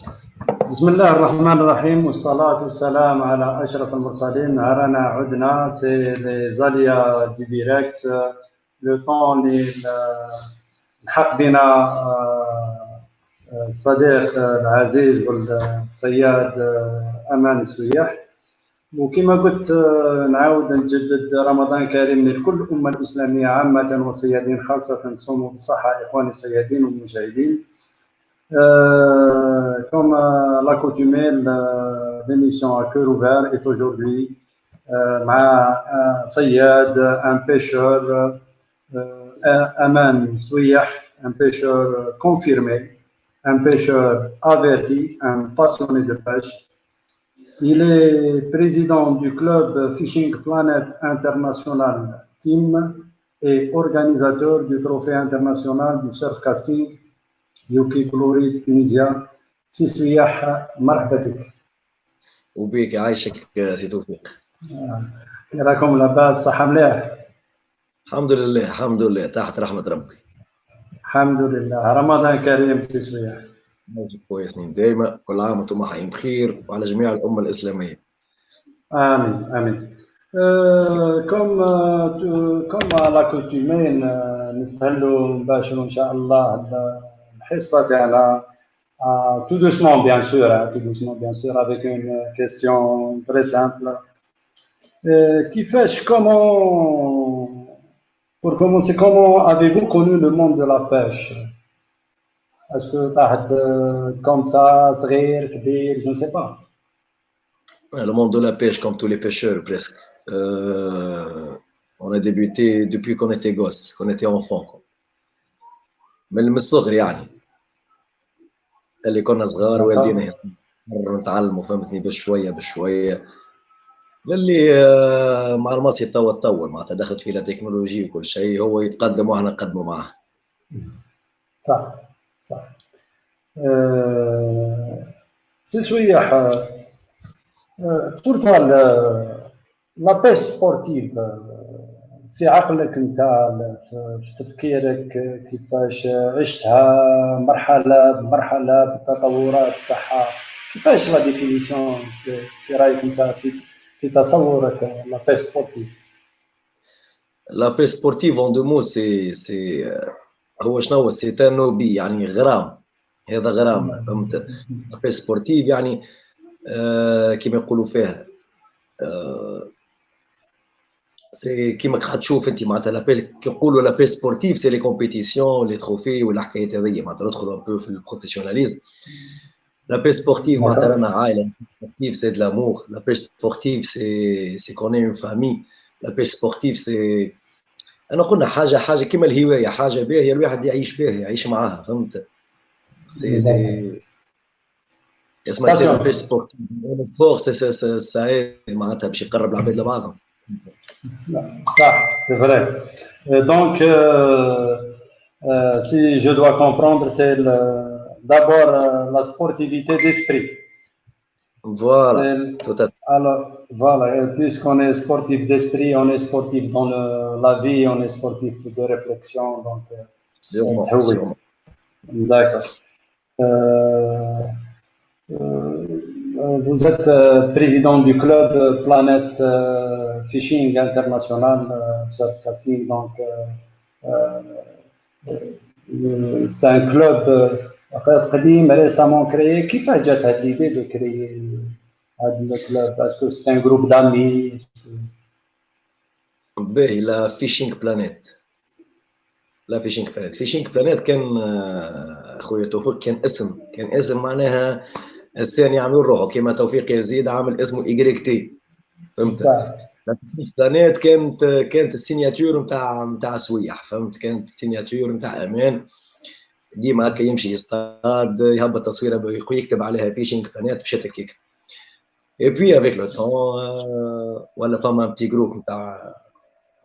بسم الله الرحمن الرحيم والصلاة والسلام على أشرف المرسلين. رانا عدنا سي لي زاليا دي ديريكت لو طون اللي لحق بنا الصديق العزيز والصياد أمان سويح. وكما قلت نعاود نجدد رمضان كريم لكل الأمة الإسلامية عامة والصيادين خاصة. تصوموا بالصحة إخواني الصيادين والمجاهدين. Comme l'accoutumée, l'émission à cœur ouvert est aujourd'hui مع صياد, un pêcheur, Aman Souiah, un pêcheur confirmé, un pêcheur averti, un passionné de pêche. Il est président du club Fishing Planet International Team et organisateur du trophée international du surfcasting يوكي كلوري تونيزيا. سي سوياح مرحبا بك. وبيك عايشك سي توفيق. كي راكم لاباس؟ صحة مليح؟ الحمد لله الحمد لله تحت رحمة ربي. الحمد لله. رمضان كريم سي سوياح. كويسين دائما، كل عام وانتم حيين بخير وعلى جميع الأمة الإسلامية. آمين آمين. كم l'accoutumée نستهلوا نباشروا إن شاء الله الحصة تاعنا tout doucement bien sûr avec une question très simple. كيفاش pour commencer, comment avez-vous connu le monde de la pêche? Est-ce que تحت comme ça صغير كبير je ne sais pas. Le monde de la pêche, comme tous les pêcheurs presque, on a débuté depuis qu'on était gosse, qu'on était enfant quoi. من الصغر يعني اللي كنا صغار والدينا نتعلموا فهمتني بشويه للي مع الماس يتطور معناتها دخلت فيه التكنولوجيا وكل شيء، هو يتقدم واحنا نقدموا معاه. صح. سي سويح، pour toi la pêche sportive في عقلك انت، في تفكيرك كيفاش عشتها مرحله بمرحله بالتطورات تاعها، كيفاش لا ديفينيسيون في رايك انت في تصورك لا بيش سبورتيف؟ لا بيش سبورتيف اون دو مو سي هو شنو؟ سي تانوبي يعني غرام، هذا غرام فهمت. لا بيش سبورتيف يعني كيما يقولوا فيها سي كيما راح تشوف انت معناتها لابيس كيقولوا لابيس سبورتيف سي لي كومبيتيسيون لي تروفي والحكايات هذيا، معناتها ندخلوا ان بو في البروفيسيوناليزم. لابيس سبورتيف معناتها رانا عائله، سبورتيف سي دو لامور، لابيس سبورتيف سي كوني اون فامي، لابيس سبورتيف سي انا قلنا حاجه كيما الهوايه، حاجه باهيه الواحد يعيش بها يعيش معاها فهمت. سي اسمها سي لابيس سبورتيف سبور سي معناتها باش يقرب العباد لبعضهم. Ça, c'est vrai. Donc, si je dois comprendre, c'est d'abord la sportivité d'esprit. Voilà, tout à fait. Alors, voilà, puisqu'on est sportif d'esprit, on est sportif dans la vie, on est sportif de réflexion. Donc, sûrement. D'accord. Vous êtes président du club Planet Fishing International Surfcasting, donc c'est un club قديم récemment créé. كيفاش جات هذه l'idée de créer هذا الكلوب؟ Est-ce que c'est un groupe d'amis؟ باهي لا فيشينغ بلانيت، فيشينغ بلانيت كان اخويا توفيق كان اسم معناها الانسان يعمل روحه كيما توفيق يزيد عامل اسمه إيغريك تي فهمت. بلانيت كانت السيناتور نتاع سويح فهمت، كانت السيناتور نتاع امان ديما هكا يمشي يصطاد يهبط تصويره يكتب عليها فيشينغ بلانيت باش هكاك. اي بي افيك لو طون ولا فما بتي جروب نتاع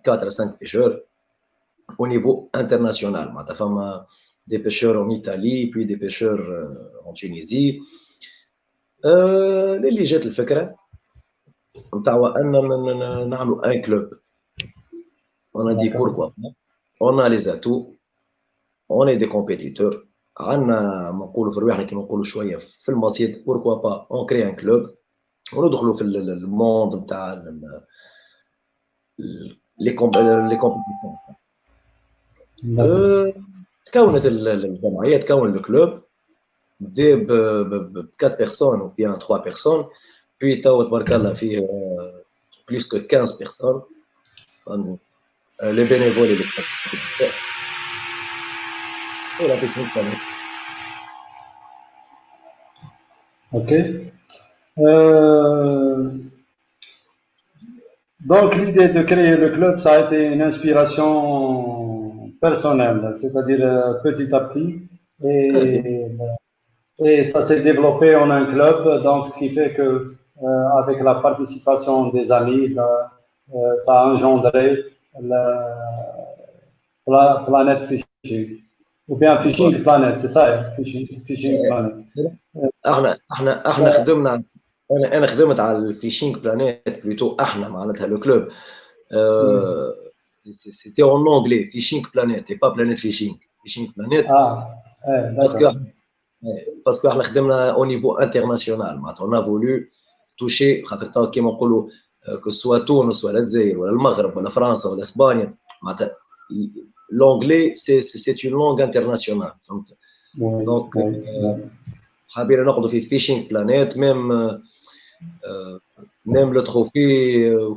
4 5 pêcheurs au niveau international. معناتها فما des pêcheurs en Italie puis des pêcheurs en Tunisie. اللي جات الفكره نتاع ان نعملوا ان كلوب. On a dit pourquoi pas. On a les atouts, on est des compétiteurs, عندنا ما نقولوا في رواحنا كيما نقولوا شويه في الماسيت بوركوا با اون كري ان كلوب وندخلوا في الموند نتاع لي كومبيتيسيون. تكونت الجمعيه، تكون الكلوب بدا ب 4 بيرسون ou bien 3 بيرسون، puis تو تبارك الله فيه بلوس كو 15 بيرسون لي بينيفول اللي ولا بيكون. Ok. Donc l'idée de créer le club, ça a été une inspiration personnelle, c'est-à-dire petit à petit, et ça s'est développé en un club, donc ce qui fait que avec la participation des amis, ça a engendré la planète Fishing, ou bien Fishing Planet, c'est ça, Fishing Planet. احنا خدمنا، انا خدمت على الفيشينغ بلانيت بلوتو، احنا معناتها لو كلوب سيتي اون انجلي فيشينغ بلانيت اي با بلانيت فيشينغ بلانيت باسكو احنا خدمنا او نيفو انترناسيونال معناتها اون فولو توشي، خاطر كيما نقولوا كو سوا تونس ولا الجزائر ولا المغرب ولا فرنسا ولا اسبانيا، معناتها لونجلي سي اون لونغ انترناسيونال، فهمت؟ دونك حابين نقعدوا في فيشينغ بلانيت ميم لو تروفي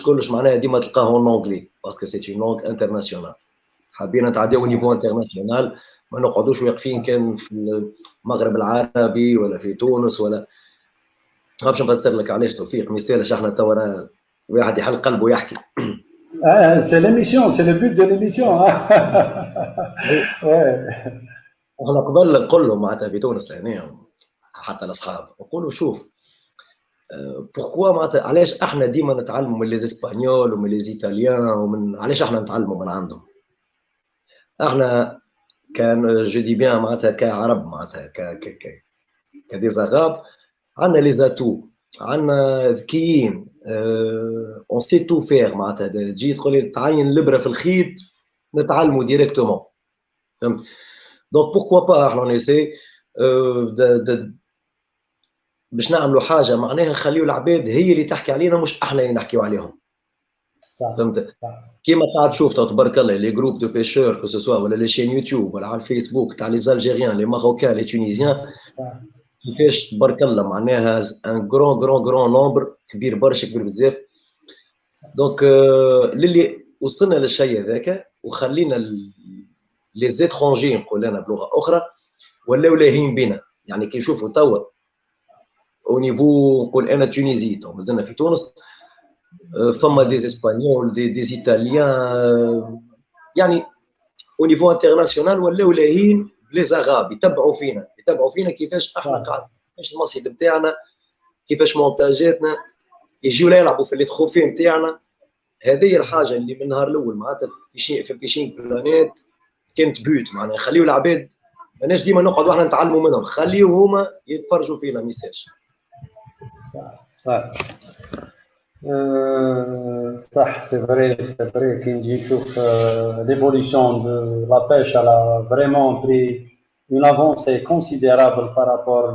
كلش معناها ديما تلقاه اون انجلي باسكو سي اون لونغ انترناسيونال. حابين نتعداو نيفو انترناسيونال، ما نقعدوش واقفين كان في المغرب العربي ولا في تونس ولا باش نفسر لك علاش توفيق ما يستاهلش. احنا توا واحد يحل قلبه ويحكي. C'est l'émission, c'est le but de l'émission. احنا قبل نقول لهم معناتها في تونس لهنا حتى الاصحاب نقولوا شوف بوركوا معناتها علاش احنا ديما نتعلموا من لي اسبانيول ومن لي ايطاليان ومن علاش احنا نتعلموا من عندهم. احنا كان جو دي بيان معناتها كعرب معناتها كدي زغاب عندنا لي زاتو، عندنا ذكيين اون سي تو فير، معناتها تجي تقول لي تعين الابره في الخيط نتعلموا ديريكتومون، فهمت؟ دونك بوركوا با احنا نيسي باش نعملوا حاجه معناها نخليو العباد هي اللي تحكي علينا مش احنا اللي نحكيو عليهم. فهمت؟ كيما قاعد تشوف تبارك الله لي جروب دو بيشور كو سوسوا ولا لي شين يوتيوب ولا على الفيسبوك تاع لي زالجيريان لي ماروكان لي تونيزيان، كيفاش تبارك الله معناها ان غران نومبر كبير برشا كبير بزاف. دونك للي وصلنا للشيء هذاك وخلينا لي زيترونجي نقول انا بلغه اخرى ولاو لاهين بنا، يعني كي يشوفوا توا او نيفو نقول انا تونيزي تو مازلنا في تونس فما دي اسبانيول دي ايطاليان، يعني او نيفو انترناسيونال ولاو لاهين بلي زغاب يتبعوا فينا كيفاش احنا قاعد، كيفاش المصيد نتاعنا، كيفاش مونتاجاتنا، يجيو يلعبوا في لي تروفي نتاعنا. هذه الحاجه اللي من النهار الاول معناتها في فيشينغ بلانيت كانت بيوت، معناها خليو العباد ماناش ديما نقعدوا احنا نتعلموا منهم، خليو هما يتفرجوا فينا ميساج. صح صح سي فري كي نجي نشوف l'évolution de la pêche, elle a vraiment pris une avancée considérable par rapport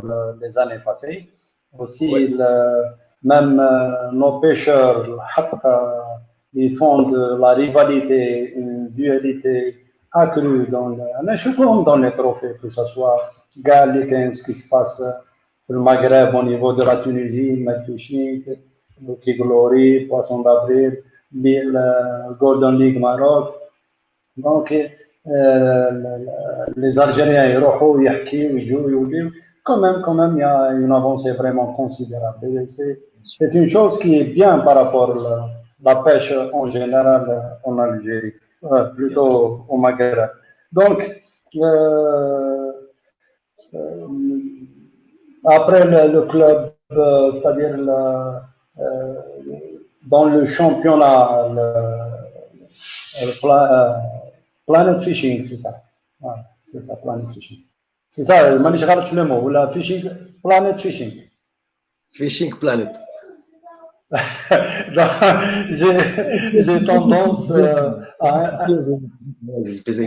les années passées. Aussi, même nos pêcheurs, ils font de la rivalité, une dualité accrue dans les trophées, que ce soit Gallican, ce qui se passe dans le Maghreb au niveau de la Tunisie, Med Fishing, Lucky Glory, Poisson d'Avril, Golden League Maroc. Donc, les Algériens, ils rohou, ils jouent, quand même, il y a une avancée vraiment considérable. C'est une chose qui est bien par rapport à la pêche en général en Algérie, plutôt au Maghreb. Donc, après le club, c'est-à-dire dans le championnat, Planet Fishing, c'est ça. Ouais, c'est ça, Planet Fishing. C'est ça, مانيش غلط في المو ولا Fishing Planet Fishing. Fishing Planet. J'ai tendance à.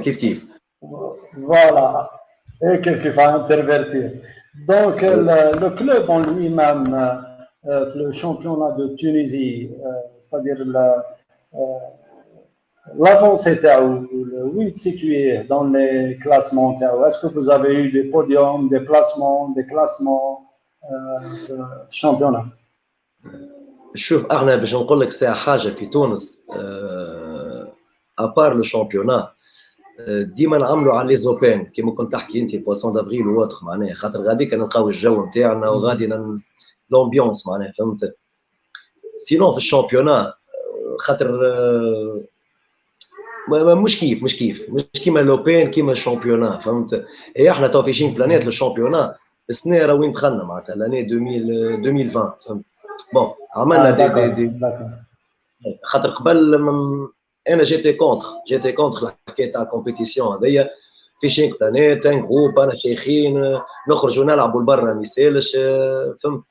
كيف Voilà. Et qu'il va intervertir. Donc, le club en lui-même, le championnat de Tunisie, c'est-à-dire l'avancée, où il est situé dans les classements? Est-ce que vous avez eu des podiums, des placements, des classements de championnat? شوف احنا باش نقول لك ساعه حاجه في تونس ابار لو شامبيونا ديما نعملوا على لي زوبين كيما كنت تحكي انت بواسون دافريل واوتر معناها خاطر غاديك نلقاو الجو نتاعنا وغادي لومبيونس معناها فهمت سينون في الشامبيونا خاطر مش كيما لوبين كيما الشامبيونا فهمت اي احنا تو فيشين بلانيت لو شامبيونا السنه راه وين دخلنا معناتها لاني 2020 فهمت بون عملنا دي خاطر قبل انا جيتي كونتر الحكايه تاع الكومبيتيسيون هذيا فيشينغ بلانيت ان جروب انا شيخين نخرجوا نلعبوا لبرا ما يسالش فهمت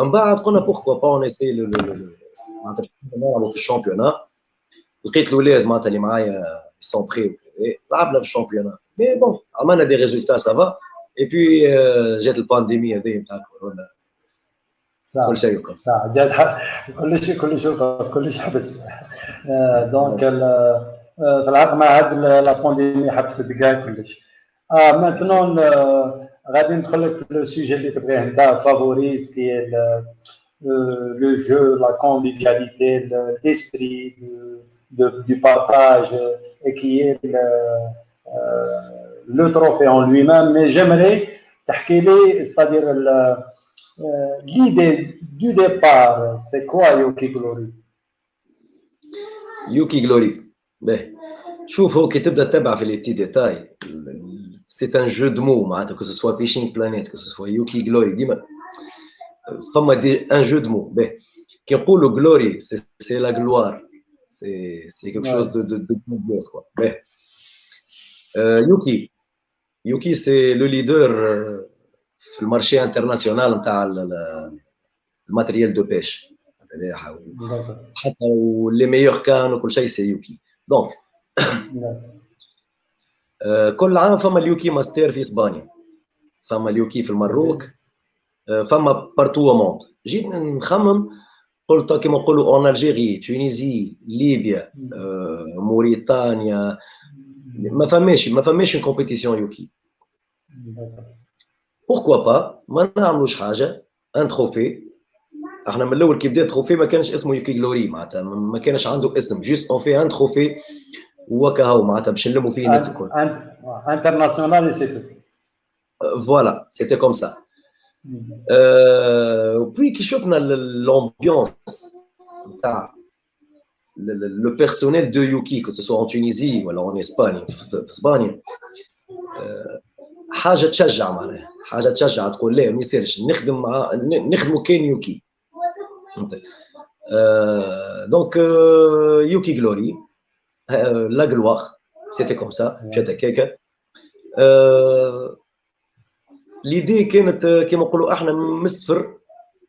من بعد قلنا بوركوا با اون اسي معناتها نلعبوا في الشامبيونا لقيت الاولاد معناتها اللي معايا سون بري لعبنا في الشامبيونا مي بون عملنا دي ريزولتا سافا اي بي جات البانديمي هذه نتاع كورونا كل شيء يوقف صح جات كل شيء وقف كل شيء حبس دونك في الحق مع هاد لا بانديمي حبست كاع كلشي مانتنون غادي ندخل لك في لو سوجي اللي تبغيه انت فافوريز كي لو جو لا كونفيفياليتي l'esprit du partage et qui est le trophée en lui-même mais j'aimerais تحكي لي c'est-à-dire l'idée du départ c'est quoi Yuki Glory يوكي جلوري باهي شوف هو كي تبدا تتبع في لي بتي ديتاي سي ان جو دو مو معناتها كو سوا فيشينغ بلانيت كو سوا يوكي جلوري ديما فما دي ان جو دو مو باهي كي نقولوا جلوري سي لا غلوار سي كيك شوز دو بلوس كوا باهي يوكي سي لو ليدر في المارشي انترناسيونال نتاع الماتريال دو بيش حتى لي ميور كان وكل شيء سي يوكي دونك كل عام فما اليوكي ماستر في اسبانيا فما اليوكي في المروك فما بارتو موند جيت نخمم قلت كيما نقولوا اون الجيري تونيزي ليبيا موريتانيا ما فماش كومبيتيسيون يوكي بوركوا با ما نعملوش حاجه ان تروفي احنا من الاول كي بدا تروفي ما كانش اسمه يوكي جلوري معناتها ما كانش عنده اسم جوست اون في ان تروفي وكاهو معناتها باش نلموا فيه الناس الكل انترناسيونال سيتو فوالا سيتي كوم سا وبي كي شفنا لومبيونس نتاع لو بيرسونيل دو يوكي كو سو ان تونيزي ولا اون اسبانيا في اسبانيا حاجه تشجع معناها حاجه تشجع تقول لا ما يصيرش نخدموا كان يوكي دونك يوكي جلوري لا غلوار سيتي كوم سا مشات هكاكا ليدي كانت كيما نقولوا احنا من الصفر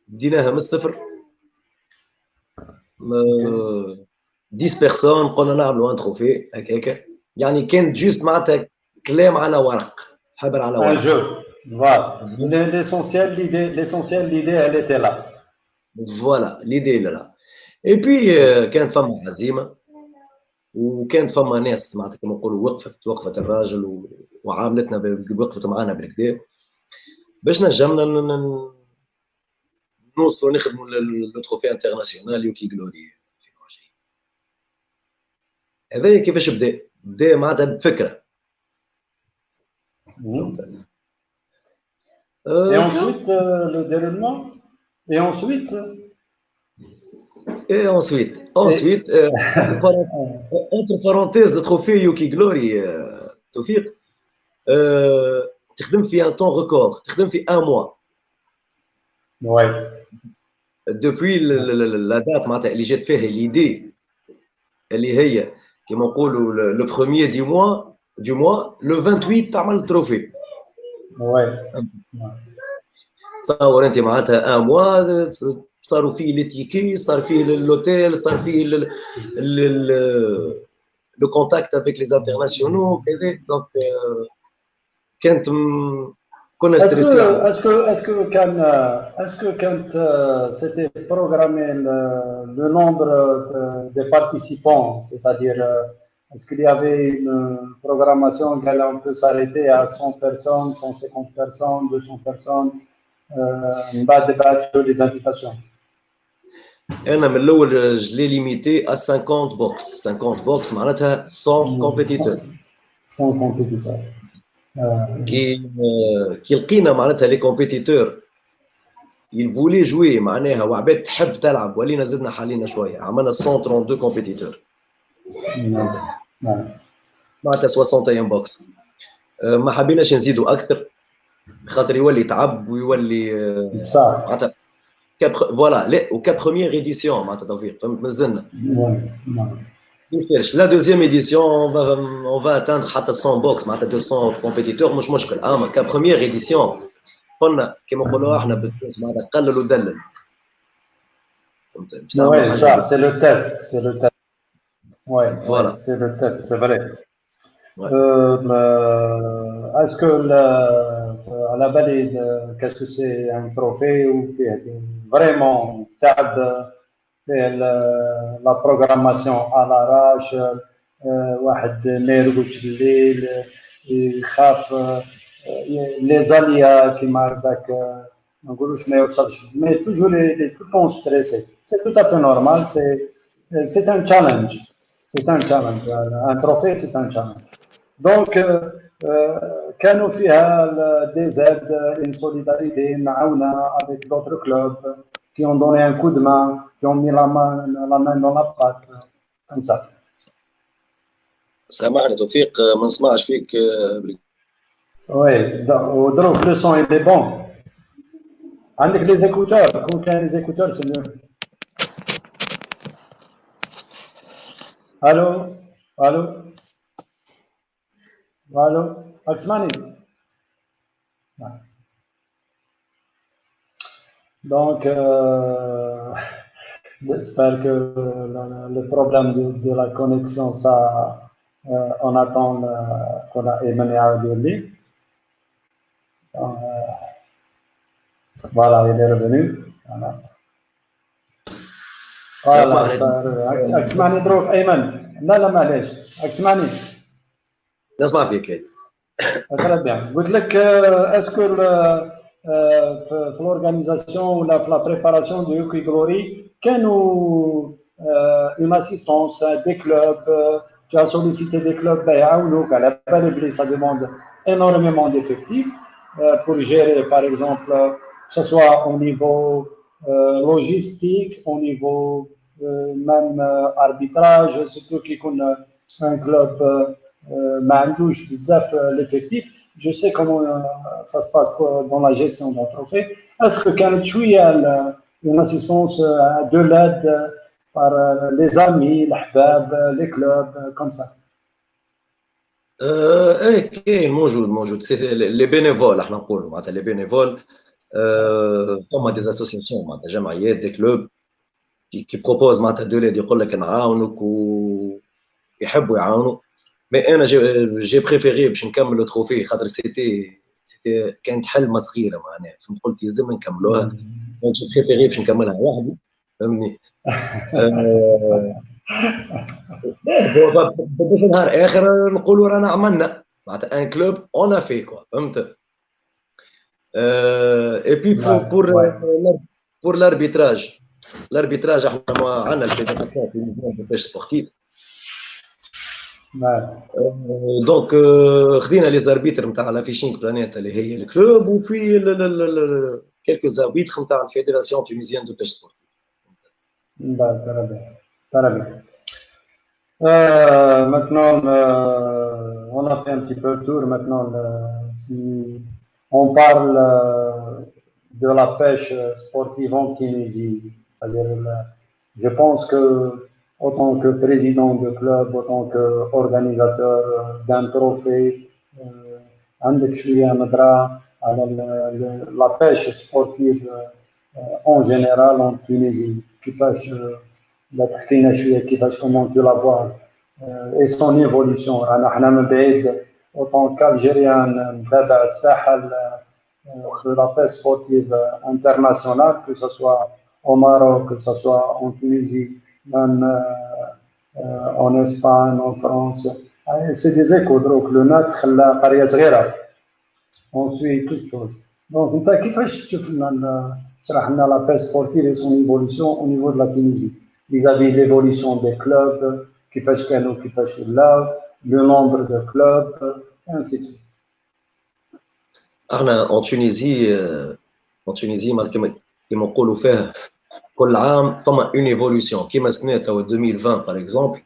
بديناها من الصفر 10 بيرسون قلنا نعملوا ان تروفي هكاكا يعني كان جوست معناتها كلام على ورق حبر على ورق un jeu voilà l'essentiel l'idée elle était là فوالا ليدي لا اي بي كانت فما عزيمه وكانت فما ناس معناتها كما نقولوا وقفت الراجل وعاملتنا وقفت معنا بالكدا باش نجمنا نوصلوا نخدموا لو تروفي انترناسيونال يوكي جلوري في مارشي هذا كيفاش بدا معناتها بفكره et ensuite le déroulement et ensuite entre parenthèses le trophée Yuki Glory توفيق تخدم في ان طون ريكورد تخدم في ان موا ouais depuis la date معناتها اللي جات فيها ليدي اللي هي كيما نقولوا لو بروميير du mois le 28 تعمل التروفي ouais تصور انت معناتها ان موا صاروا فيه لي تيكي صار فيه لوتيل صار فيه لو كونتاكت افيك لي انترناسيونال كذا دونك كانت كنا ستريسي. est-ce que quand c'était programmé le nombre de participants, c'est-à-dire est-ce qu'il y avait une programmation qu'on peut s'arrêter à 100 personnes, 150 personnes, 200 personnes, بعد les invitations? انا من الاول جلي ليميتي à 50 بوكس. 50 بوكس معناتها 100 كومبيتيتور. 100 كومبيتيتور. كي لقينا معناتها لي كومبيتيتور يفولي جوي معناها وعباد تحب تلعب ولينا زدنا حالينا شويه عملنا 132 كومبيتيتور. معناتها 61 بوكس. ما حبيناش نزيدوا اكثر خاطر يولي تعب ويولي معناتها فوالا لا وكا بروميير ايديسيون معناتها توفيق فهمت مازلنا. La deuxième édition, on va atteindre 100 box, 200 compétiteurs, مش مشكل. اما كبروميير édition قلنا كما نقولوا احنا بالتونس معناتها قلل ودلل. Oui, ça, c'est le test, c'est le test. Ouais, voilà, c'est le test, c'est vrai. Ouais. Est-ce que à la balade, qu'est-ce que c'est un trophée ou vraiment tab la programmation à l'arrache, واحد ما يرقدش الليل يخاف les aléas كيما هكذاك ما نقولوش ما يوصلش mais toujours les tout le temps stressé. C'est tout à fait normal, c'est un challenge. C'est un challenge. Un trophée, c'est un challenge. Donc كانوا فيها des aides, une solidarité معاونة avec d'autres clubs qui ont donné un coup de main, qui ont mis la main dans la pâte, comme ça. سامحني توفيق ما نسمعش فيك. Oui, ودروك le son il est bon. عندك les écouteurs, كون كاين les écouteurs c'est mieux. الو الو الو راك تسمعني؟ Donc, j'espère que le problème de la connexion, ça, on attend qu'on a émené à Audiolie. Voilà, il est revenu. Voilà. Voilà, أكتماني دروك أيمن. لا معليش أكتماني. نسمع فيك. Très bien. قلت لك est-ce que في l'organisation ou la préparation de Hockey Glory كانوا une assistance des clubs, tu as sollicité des clubs يعاونوك على بالي ça demande énormément d'effectifs pour gérer par exemple que ce soit au niveau logistique, au niveau même arbitrage, surtout qu'il y a un club ما عندوش بزاف l'effectif. Je sais comment ça se passe dans la gestion d'un trophée. Est-ce que كانت شوية une assistance de l'aide par les amis, الأحباب, les clubs, comme ça? كاين موجود سي لي بينيفول احنا نقولوا معناتها لي بينيفول فما دي اسوسياسيون معناتها جمعيات دي كلوب كي بروبوز معناتها دو ليد يقول لك نعاونوك ويحبوا يعاونوا. مي انا جي بريفيري باش نكمل لو تروفي خاطر سيتي كانت حلمه صغيره معناها فهمت قلت يلزم نكملوها دونك جي بريفيري باش نكملها وحدي فهمني. باش نهار اخر نقولوا رانا عملنا معناتها ان كلوب اون في كوا فهمت. اي بي بور لاربيتراج احنا عندنا الفيدراسيون تونيزيان دو بيش سبورتيف دونك خدينا لي زاربيتر نتاع لافيشينغ بلانيت اللي هي الكلوب وبي كيلكو زاربيتر نتاع الفيدراسيون تونيزيان دو بيش سبورتيف. Très bien. Maintenant, on a fait un petit peu le tour. Maintenant, si on parle de la pêche sportive en Tunisie, c'est-à-dire, je pense que autant que président de club, autant qu'organisateur d'un trophée, عندك شوية نظرة على la pêche sportive en général en Tunisie. كيفاش لا تحكينا شوية كيفاش comment tu la vois et son évolution. حنا من بعيد autant qu'Algérien نتابع الساحة de la paix sportive internationale, que ce soit au Maroc, que ce soit en Tunisie, même en Espagne, en France. C'est des échos. Donc le NAT خلى قرية صغيرة. On suit toutes choses. Donc انت كيفاش تشوف تشرح لنا la paix sportive et son évolution au niveau de la Tunisie vis-à-vis l'évolution des clubs, كيفاش كانوا كيفاش ولاو, le nombre de clubs, et ainsi de suite. احنا en Tunisie كما نقولوا فيها كل عام فما une évolution كيما سنة 2020 par exemple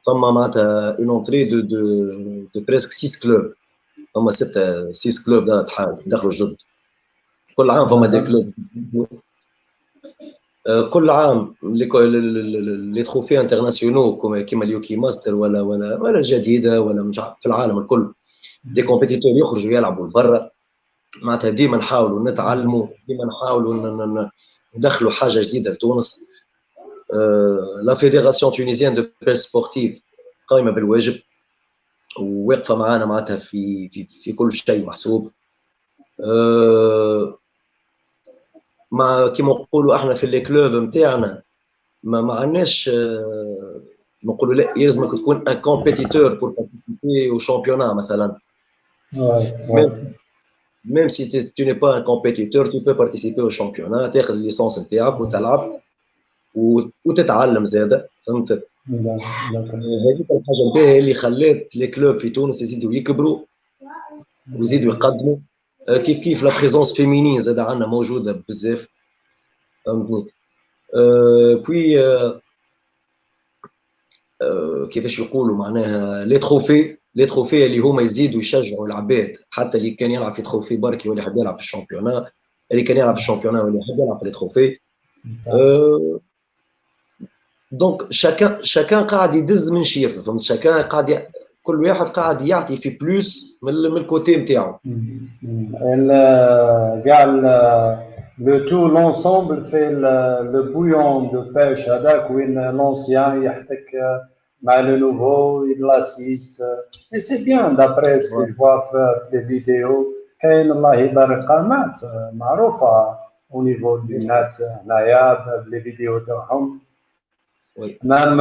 فما معناتها une entrée de presque 6 clubs فما 6 clubs دخلوا جدد كل عام فما دي كلوب كل عام لي تروفي انترناسيونو كيما اليوكي ماستر ولا الجديده ولا مش في العالم الكل دي كومبيتيتور يخرجوا يلعبوا لبرا معناتها ديما نحاولوا نتعلموا ديما نحاولوا ندخلوا حاجه جديده في تونس لا فيدراسيون تونيزيان دو بريس سبورتيف قائمه بالواجب وواقفه معانا معناتها في كل شيء محسوب مع كيما نقولوا احنا في لي كلوب نتاعنا ما عندناش نقولوا لا يلزمك تكون ان كومبيتيتور بور بارتيسيبي او شامبيونات مثلا même si tu n'es pas un compétiteur tu peux participer au championnat تاخذ الليسانس نتاعك وتلعب وتتعلم زاده فهمت هذيك الحاجه الباهيه اللي خلات لي كلوب في تونس يزيدوا يكبروا ويزيدوا يقدموا كيف لا بريزونس فيمينين زاد عندنا موجوده بزاف فهمتني بوي كيفاش يقولوا معناها لي تروفي اللي هما يزيدوا يشجعوا العباد حتى اللي كان يلعب في تروفي بركي ولا يحب يلعب في الشامبيونات اللي كان يلعب في الشامبيونات ولا يحب يلعب في لي تروفي دونك شاكان قاعد يدز من شيرته فهمت شاكان قاعد كل واحد قاعد يعطي في بلوس من الكوتي نتاعو كاع لو تو لونسومبل في لو بويون دو بيش هذاك وين لونسيان يحتك مع لو نوفو يلاسيست اي سي بيان دابري سكو جو فوا في لي فيديو كاين الله يبارك قامات معروفه او نيفو دو نات هنايا بلي فيديو تاعهم مام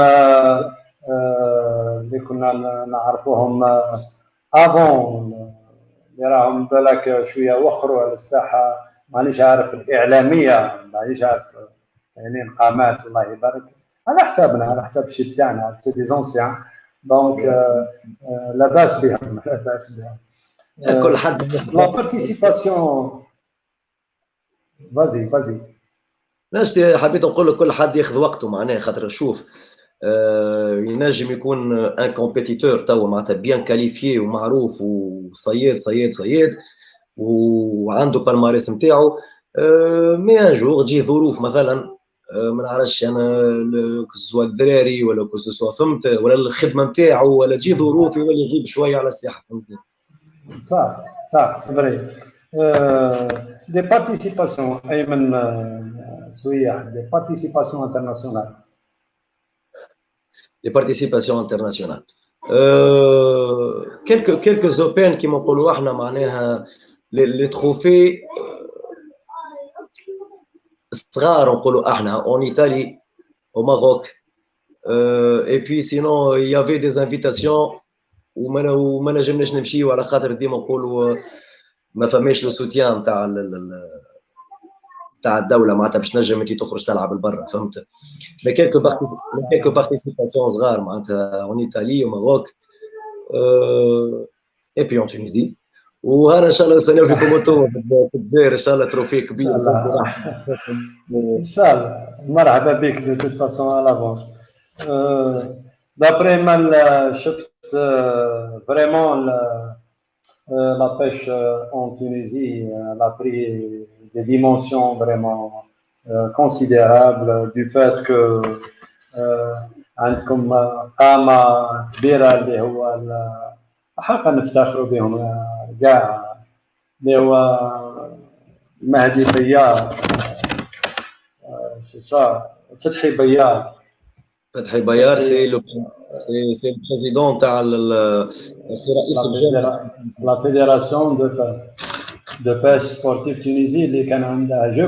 اللي كنا نعرفوهم افون اللي راهم بالك شويه وخروا على الساحه مانيش عارف الاعلاميه مانيش عارف يعني قامات الله يبارك على حسابنا على حساب الشيء تاعنا سي دي زونسيان دونك لاباس بهم لاباس بهم كل حد لا بارتيسيباسيون فازي لاش حبيت نقول لك كل حد ياخذ وقته معناه خاطر شوف ينجم يكون ان كومبيتيتور توا معناتها بيان كاليفيي ومعروف وصياد وعنده بالماريس نتاعو مي ان جور تجي ظروف مثلا ما نعرفش انا كسوا الدراري ولا كسوا فهمت ولا الخدمه نتاعو ولا تجي ظروف ولا يغيب شويه على الساحه فهمتني صح سي فري دي بارتيسيباسيون ايمن سويح دي بارتيسيباسيون انترناسيونال les participations internationales quelques open qui m'ont احنا معناها les trophées صغار نقولوا احنا en Italie au Maroc et puis sinon il y avait des invitations وما نجمناش نمشيو على خاطر ديما نقولوا ما فماش لو سوتيان تاع الدوله معناتها باش نجم انت تخرج تلعب لبرا فهمت مي كيلكو بارتيسيباسيون صغار معناتها اون ايطالي وماروك اي بي اون تونيزي وهذا ان شاء الله نستناو فيكم انتم في الجزائر ان شاء الله تروفي كبير ان شاء الله مرحبا بك دو توت فاسون على لافونس دابري ما شفت فريمون la pêche en Tunisie elle a pris des dimensions vraiment considérables du fait que عندكم قامة كبيرة اللي هو حقا نفتخروا بهم كاع اللي هو مهدي بيار فتحي بيار Fatih Bayar, c'est le président c'est la fédération de pêche sportive Tunisie اللي كان عندها je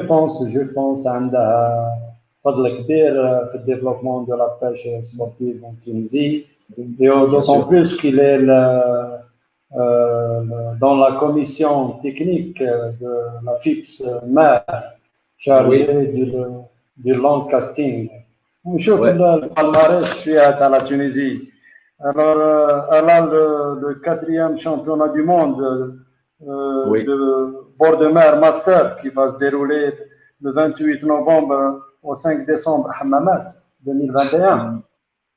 pense عندها فضل كبير في le développement de la pêche sportive en Tunisie et d'autant plus qu'il est dans la commission technique de la FIPS mer chargée du Lancaster. ونشوف البالماريس فيها تاع لا تونيزي. Alors, elle a le 4e championnat du monde de bord de mer master qui va se dérouler le 28 novembre au 5 décembre à Hammamet 2021.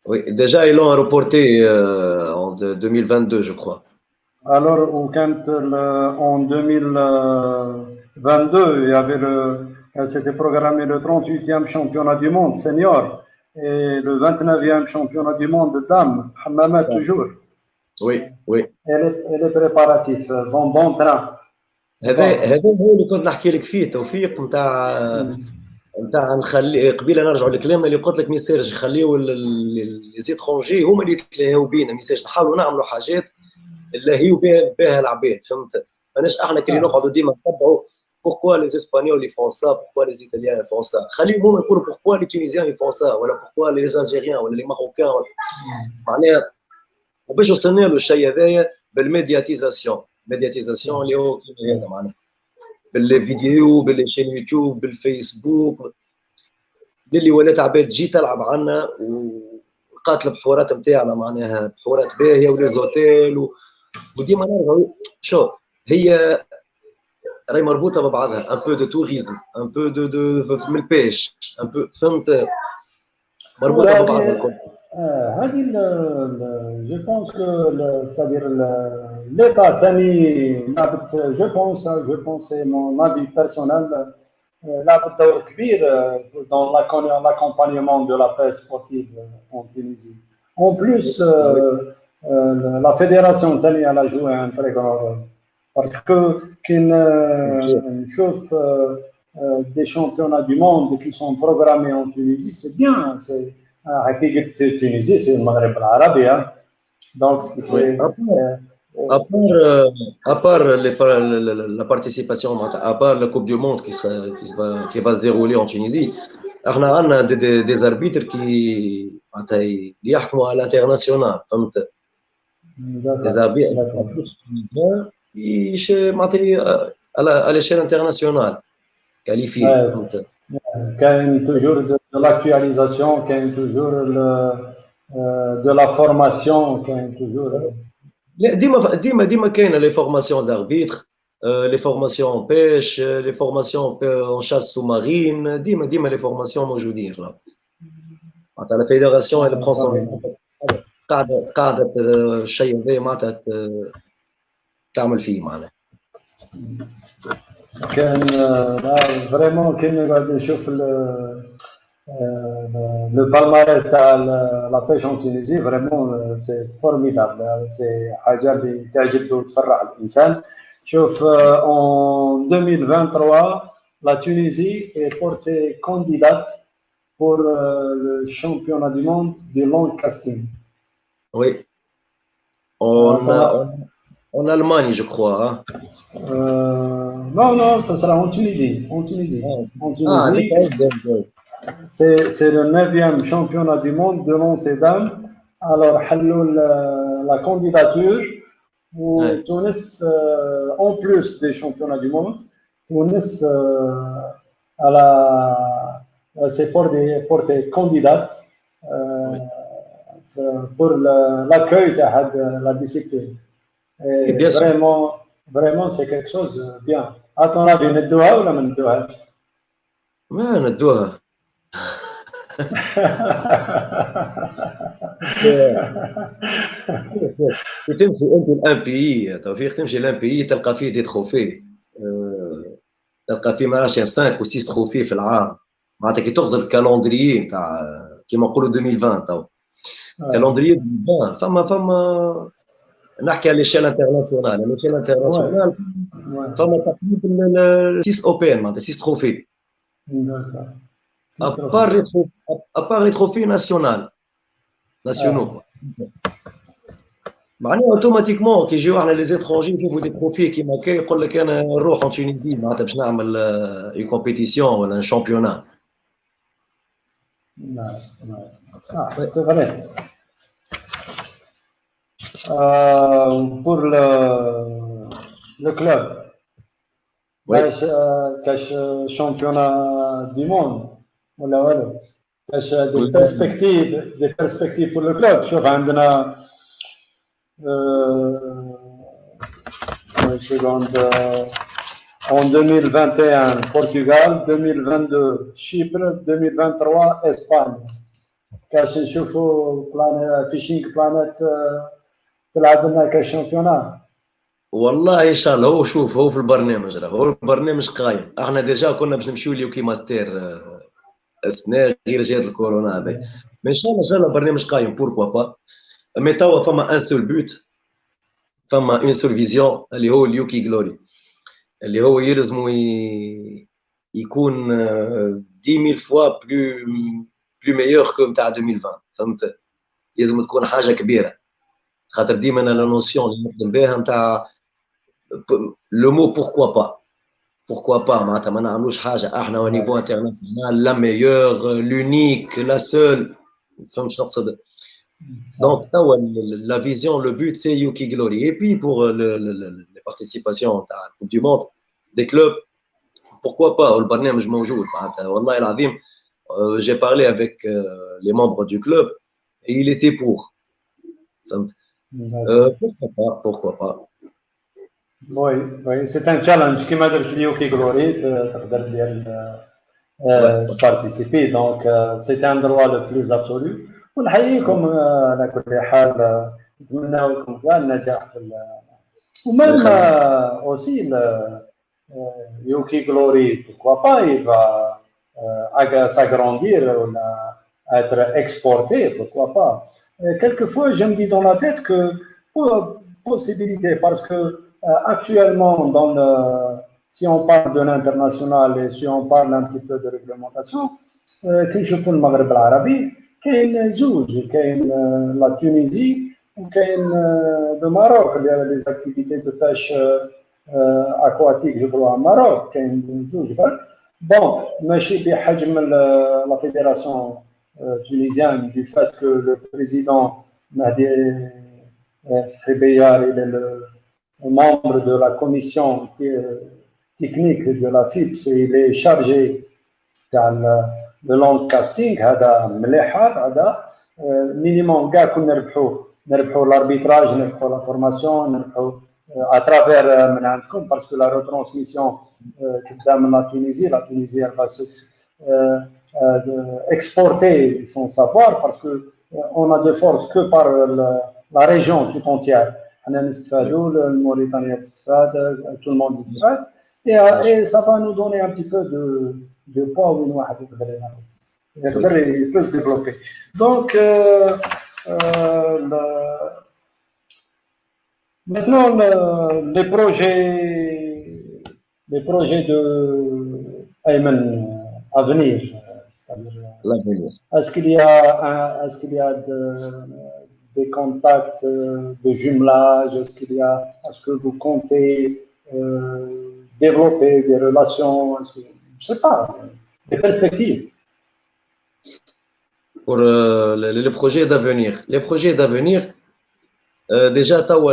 Oui, déjà ils l'ont reporté en 2022, je crois. Alors, en 2022, il y avait c'était programmé le 38e championnat du monde senior et le 29e championnat du monde de dames, Hammamet toujours. Oui. Et les préparatifs vont bon train. هذا هو اللي كنت نحكي لك فيه توفيق نتاع نخلي قبيله نرجعوا للكلام اللي قلت لك ميساج يخليوا لي زيترونجي هما اللي يتلاهوا بينا ميساج نحاولوا نعملوا حاجات نلاهيوا بها العباد فهمت ماناش احنا كي نقعدوا ديما نتبعوا pourquoi les espagnols ils font ça pourquoi les italiens ils font ça خليهم هما يقولوا pourquoi les tunisiens ils font ça ولا pourquoi les algériens ولا les marocains معناها وباش وصلنا له الشيء هذايا بالميدياتيزاسيون اللي هو هذا معناها بالفيديو بالشين يوتيوب بالفيسبوك اللي ولات عباد تجي تلعب عنا وقاتل بحوارات نتاعنا معناها بحوارات باهيه وليزوتيل وديما نرجعوا شو هي راهي مربوطه ببعضها ان بو دو توريزم ان بو دو من البيش ان بو فهمت مربوطه ببعضها الكل. هذه جو بونس كو c'est-à-dire l'état ثاني جو بونس سي مون افي بيرسونيل لعب دور كبير dans l'accompagnement de la paix sportive en Tunisie. En plus, la fédération ثاني elle a joué un très grand rôle parce que كي نشوف des championnats du monde qui sont programmés en Tunisie, c'est bien. حقيقة Tunisie, c'est le Maghreb العربي. Donc, ce qui fait... À part la participation, à part la Coupe du Monde qui va se dérouler en Tunisie, on a des arbitres qui يحكموا à l'international, des arbitres tunisiens à l'échelle internationale, qualifiés. كاين toujours de l'actualisation, كاين toujours de la formation, كاين toujours ديما كاينه les formations d'arbitres, les formations en pêche, les formations en chasse sous-marine, ديما les formations موجودين là. معناتها la fédération elle prend son قاعده الشيء هذا معناتها تعمل فيه معناها. كان فريمون كي قاعد نشوف لو بالماريس تاع لا بيش اون تونيزي فريمون سي فورميدابل سي حاجه اللي تعجب وتفرح الانسان. شوف en 2023 la Tunisie est portée candidate pour le championnat du monde du Lancaster. Oui. En Allemagne, je crois. Hein. Non, ça sera en Tunisie. En Tunisie. C'est le 9e championnat du monde de lancer dames. Alors, la candidature pour Tunis, en plus des championnats du monde, Tunis s'est portée candidate pour l'accueil de la discipline. Et vraiment, c'est quelque chose de bien. À ton avis, ندوها ولا ما ندوهاش؟ ما ندوها. تمشي انت الان بي توفيق تمشي الان بي تلقى فيه دي تروفي تلقى فيه ما عرفتش 5 و 6 تروفي في العام معناتها كي تغزل الكالندريي نتاع كيما نقولوا 2020 تو كالندريي 2020 فما نحكي على ليشيل انترناسيونال فما تقريبا 6 اوبن معناتها 6 تروفي à part les trophées nationaux nationaux quoi. معناها اوتوماتيكمون كي يجيو احنا لي زيترونجي نشوفوا دي بروفيل كيما كي يقول لك انا نروح ان تونيزي معناتها باش نعمل اي كومبيتيسيون ولا شامبيونا. سي فري. pour le club كاش championnat du monde ولا والو كاش des perspectives pour le club. شوف عندنا en 2021 Portugal, 2022 Chypre, 2023 Espagne. كاش نشوفوا فيشينغ بلانيت تلعب لنا كشامبيونا. والله ان شاء الله. هو شوف هو في البرنامج راه هو البرنامج قايم. احنا ديجا كنا باش نمشيو ليوكي ماستر السنه غير جات الكورونا هذه. ان شاء الله البرنامج قايم بوركوا با. مي توا فما ان سول بوت، فما اون سول فيزيون اللي هو اليوكي جلوري، اللي هو يلزمو يكون 10000 فوا بلو ميور كو نتاع 2020. فهمت؟ لازم تكون حاجه كبيره، خاطر ديما انا لا نوسيون اللي نخدم بها نتاع لو مو بوركوا با معناتها ما نعملوش حاجه احنا au niveau international la meilleure l'unique la seule. فهمت شنو نقصد؟ Donc la vision, le but c'est Yuki Glory. Et puis pour les participations à la Coupe du Monde des clubs, pourquoi pas? Le barnamij موجود معناتها والله العظيم. J'ai parlé avec les membres du club et il était pour. Pourquoi pas? Oui, c'est un challenge qui m'a dit Yuki Glory تقدر participer. Donc c'est un droit le plus absolu. ونحييكم على كل حال، نتمنى لكم كاع النجاح في ومام اوسي يوكي جلوري pourquoi pas il va s'agrandir ou être exporté, pourquoi pas. Quelquefois je me dis dans la tête que possibilité, parce que actuellement si on parle de l'international et si on parle un petit peu de réglementation كي نشوفوا المغرب العربي كاين زوج، كاين لا تونيزي وكاين لو ماروك. لي زاكتيفيتي دو باش اكواتيك جو كرو ماروك كاين زوج برك. بون ماشي بحجم لا فيدراسيون تونيزيان دو فات كو لو بريزيدون مهدي فتحي بيار il est membre de la commission technique de la FIPS et il est chargé تاع le long casting. هذا مليح. هذا مينيموم كاع كنا نربحوا الاربيتراج، نربحوا لا فورماسيون، نربحوا اترافير من عندكم باسكو لا روترانسميسيون تبدا من لا تونيزي va exporter son savoir parce que on a de force que par la région tout entière. حنا نستفادوا، الموريتانيا تستفاد، tout le monde يستفاد et ça va nous donner un petit peu de poids وين واحد يقدر il peut se développer. Donc maintenant les projets de Ayman à venir, c'est-à-dire l'avenir. Est-ce qu'il y a des contacts de jumelage? Est-ce que vous comptez développer des relations? Je ne sais pas, des perspectives. Pour les projets d'avenir. Les projets d'avenir, déjà, comme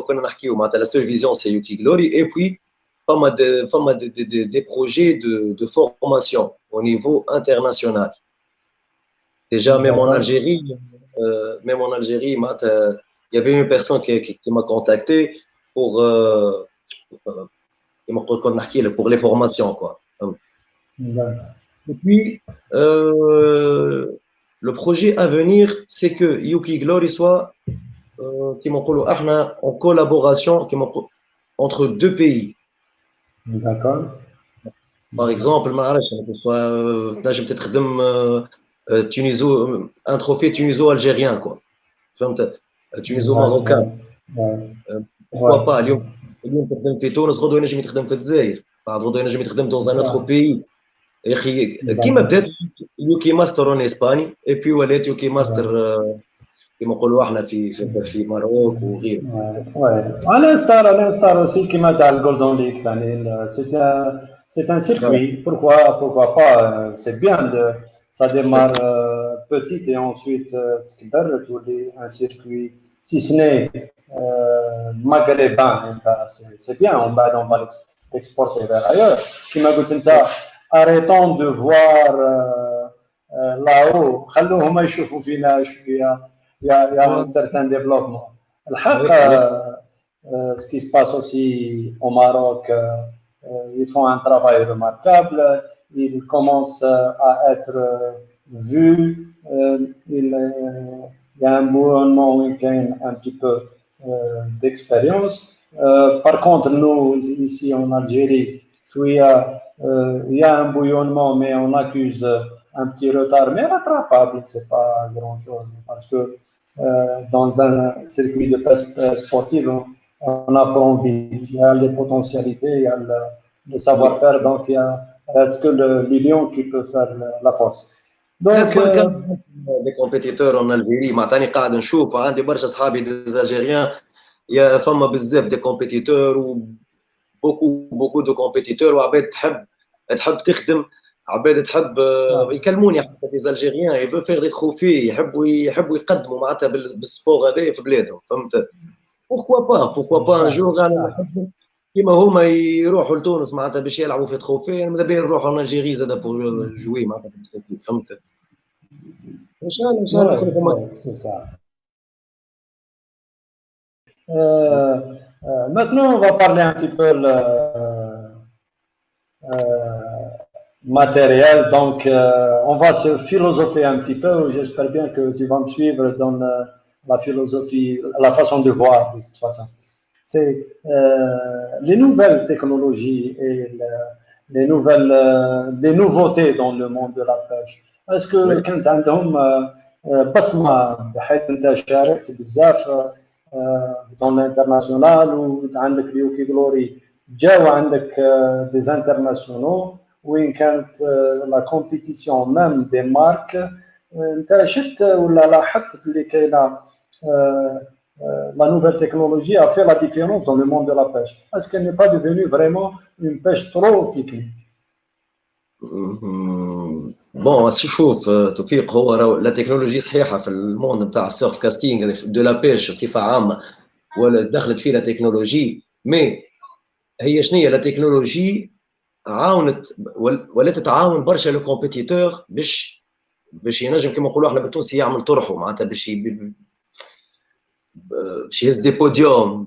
on a dit, la seule vision, c'est Yuki Glory. Et puis, des projets de formation au niveau international. Déjà, même en Algérie, il y avait une personne qui m'a contacté pour les formations, quoi. Et puis, le projet à venir, c'est que Yuki Glory soit en collaboration entre deux pays. D'accord. Par exemple, que soit peut-être un trophée tuniso-algérien, quoi. Tuniso-marocain. Pourquoi pas? اليوم تخدم في تونس، غدوه ينجم يخدم في الجزائر، بعد غدوه ينجم يخدم dans un autre pays. يا اخي كيما بدات اليوكي ماستر اون اسباني اي بي ولات يوكي ماستر كيما نقولوا احنا في ماروك وغيره. À l'instar aussi qui m'a dit le Golden League, c'est un circuit. Pourquoi pas? C'est bien ça démarre petit et ensuite un circuit, si ce n'est maghrébin, c'est bien. On va l'exporter vers ailleurs. Qui m'a dit arrêtons de voir là-haut. خلوهم يشوفوا فينا شوية. Il y a un certain développement. Ce qui se passe aussi au Maroc, ils font un travail remarquable, ils commencent à être vus, il y a un bouillonnement un petit peu d'expérience. Par contre, nous, ici en Algérie, il y a un bouillonnement, mais on accuse un petit retard, mais rattrapable, c'est pas grand-chose, parce que dans un circuit de pêche sportive, on apprend vite. Il y a les potentialités, il y a le savoir-faire, donc il reste que l'union qui peut faire la force. Donc, les compétiteurs en Algérie, معناتها قاعد نشوف عندي برشا صحابي ديزالجيريان يا فما بزاف دي كومبيتيتور و بوكو دو كومبيتيتور وعباد تحب تخدم عباد تحب يكلموني حتى دي الجيريان يفو فيغ دي تروفي يحبوا يقدموا معناتها بالسبور هذا في بلادهم فهمت بوركوا با ان جور انا كيما هما يروحوا لتونس معناتها باش يلعبوا في تروفي ماذا بيا نروحوا لالجيري زاد بور جوي معناتها في تروفي فهمت ان شاء الله نخرجوا سي سا. Maintenant, on va parler un petit peu matériel. Donc, on va se philosopher un petit peu. J'espère bien que tu vas me suivre dans la philosophie, la façon de voir de toute façon. C'est les nouvelles technologies et les nouveautés dans le monde de la pêche. Est-ce que كانت عندهم بصمة بحيث أنت شاركت بزاف dans l'international ou عندك اليوكي جلوري جاوا عندك des internationaux وين كانت لا كومبيتيسيون ميم دي مارك انت شفت ولا لاحظت بلي كاينه la nouvelle technologie a fait la différence dans le monde de la pêche. Est-ce qu'elle n'est pas devenue vraiment une pêche trop technique? بون شوف توفيق هو لا تكنولوجي صحيحه في الموند نتاع السيرف كاستينغ دو لا بيش بصفه عامه ولا دخلت فيه لا تكنولوجي مي هي شنو هي لا تكنولوجي عاونت ولا تتعاون برشا لو كومبيتيتور باش ينجم كما نقولوا احنا بالتونسي يعمل طرحه معناتها باش يهز دي بوديوم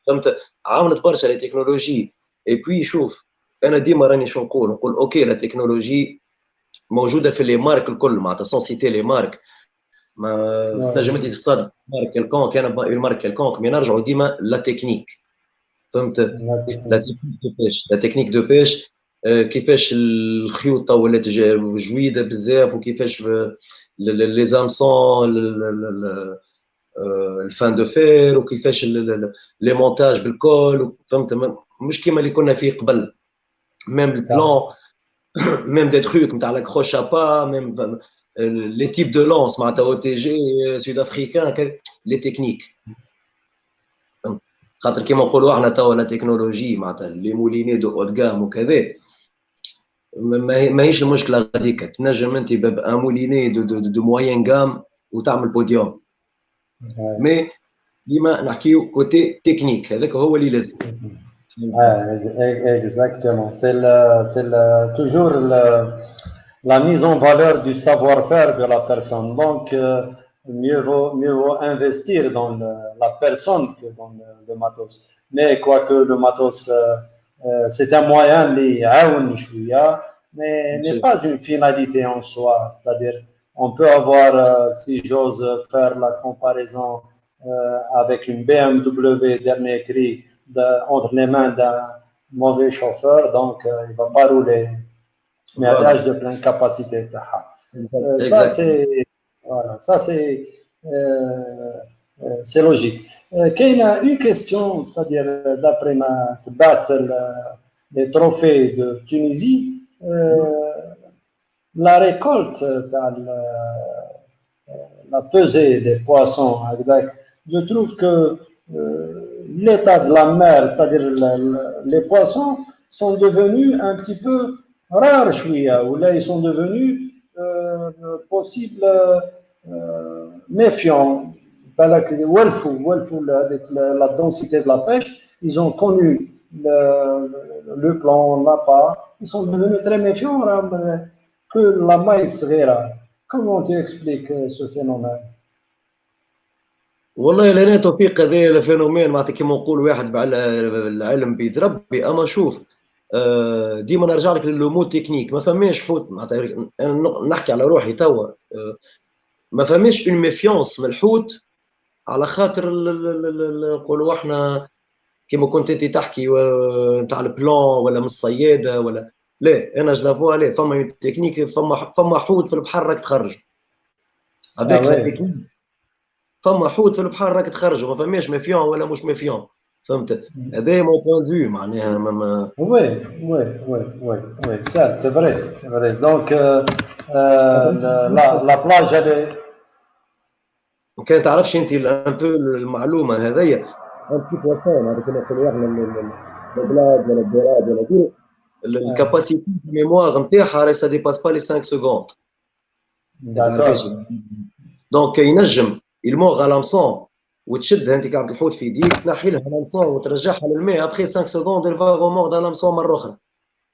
فهمت عاونت برشا لا تكنولوجي اي بوي شوف انا ديما راني شو نقول اوكي لا تكنولوجي موجوده في لي مارك الكل معناتها سون سيتي لي مارك ما تنجم انت تصطاد مارك الكونك انا مارك الكونك مي نرجعوا ديما لا تكنيك فهمت لا تكنيك دو بيش كيفاش الخيوطه ولات جويده بزاف وكيفاش لي زامسون الفان دو فير وكيفاش لي مونتاج بالكول فهمت مش كيما اللي كنا فيه قبل ميم البلان ميم دي تروك نتاع لا كروشابا ميم لي تيب دو لونس معناتها او تي جي سود افريكان لي تكنيك خاطر كيما نقولوا احنا توا لا تكنولوجي معناتها لي موليني دو اود غام وكذا ماهيش المشكله هذيك تنجم انت بان موليني دو موين غام وتعمل بوديوم مي ديما نحكيو كوتي تكنيك هذاك هو اللي لازم exactement c'est toujours la mise en valeur du savoir-faire de la personne donc mieux vaut investir dans la personne que dans le matos mais quoique le matos c'est un moyen li يعاون شويه mais n'est pas une finalité en soi c'est-à-dire on peut avoir si j'ose faire la comparaison avec une BMW dernier cri entre les mains d'un mauvais chauffeur donc il va pas rouler mais à l'âge de pleine capacité ça c'est logique. Qu'il y a une question, c'est-à-dire d'après ma battre les trophées de Tunisie, la récolte, la pesée des poissons, je trouve que l'état de la mer, c'est-à-dire les poissons, sont devenus un petit peu rares, ou là ils sont devenus possibles méfiants. Avec la densité de la pêche, ils ont connu le plan, l'appât, ils sont devenus très méfiants que la maïs rare. Comment tu expliques ce phénomène? والله لا توفيق، هذا الفينومين معناتها كيما نقول واحد العلم بيد ربي. اما شوف، ديما نرجع لك للمو تكنيك. ما فماش حوت معناتها، انا نحكي على روحي توا، ما فماش اون ميفيونس من الحوت على خاطر نقولوا احنا كيما كنت انت تحكي نتاع البلان ولا من الصياده ولا لا. انا جلافوا لا، فما تكنيك، فما حوت في البحر راك تخرج افيك لا تكنيك. فما حوت في البحر راك تخرجوا، ما فماش ميفيون ولا مش ميفيون، فهمت؟ هذا مون بوان فيو معناها. وي وي وي وي وي سي فري سي فري. دونك لا بلاج هذه كان تعرفش انت ان بو المعلومه هذيا ان بي بواسون هذا كما نقولوا احنا البلاد ولا البلاد ولا دي الكاباسيتي ميموار نتاعها راه سا ديباس با لي 5 سكوند. دونك ينجم يلموغ على لامسون وتشدها انت قاعد الحوت في يديك، تنحي لها لامسون وترجعها للماء، ابخي 5 سكوند الفا روموغ على لامسون مره اخرى.